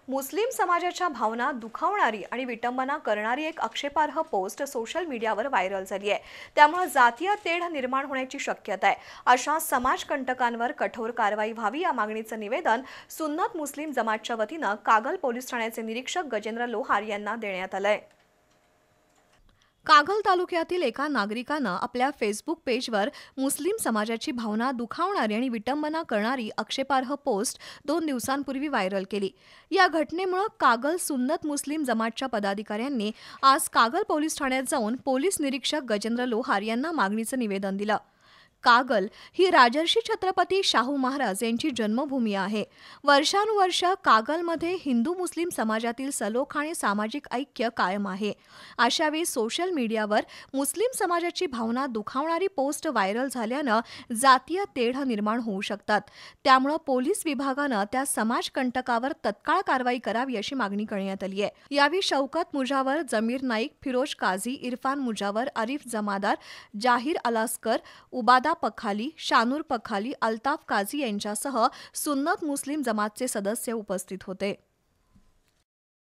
मुस्लिम समाजाच्या भावना दुखावणारी आणि विटंबना करणारी एक आक्षेपार्ह पोस्ट सोशल मीडियावर व्हायरल झाली आहे। त्यामुळे जातीय तेढ निर्माण होण्याची शक्यता आहे। अशा समाजकंटकांवर कठोर कारवाई व्हावी या मागणीचं निवेदन सुन्नत मुस्लिम जमातच्या वतीनं कागल पोलीस ठाण्याचे निरीक्षक गजेंद्र लोहार यांना देण्यात आलंय। कागल तालुक्यातील एका नागरिकानं आपल्या फेसबुक पेजवर मुस्लिम समाजाची भावना दुखावणारी आणि विटंबना करणारी आक्षेपार्ह पोस्ट 2 दिवसांपूर्वी व्हायरल केली। या घटनेमुळे कागल सुन्नत मुस्लिम जमातच्या पदाधिकाऱ्यांनी आज कागल पोलीस ठाण्यात जाऊन पोलीस निरीक्षक गजेंद्र लोहार यांना मागणीचं निवेदन दिलं। कागल ही राजर्षी छत्रपती शाहू महाराज यांची जन्मभूमी आहे। वर्षानुवर्ष कागलमध्ये हिंदू मुस्लिम समाजातील सलोखा आणि सामाजिक ऐक्य कायम आहे। अशावेळी सोशल मीडियावर मुस्लिम समाजाची भावना दुखावणारी पोस्ट व्हायरल झाल्यानं जातीय तेढ निर्माण होऊ शकतात। त्यामुळे पोलीस विभागानं त्या समाजकंटकावर तत्काळ कारवाई करावी अशी मागणी करण्यात आली आहे। यावेळी शौकत मुजावर, जमीर नाईक, फिरोज काझी, इरफान मुजावर, आरिफ जमादार, जाहीर अलास्कर, उबादा पखाली, शानूर पखाली, अल्ताफ काझी यांच्यासह सुन्नत मुस्लिम जमातचे सदस्य उपस्थित होते।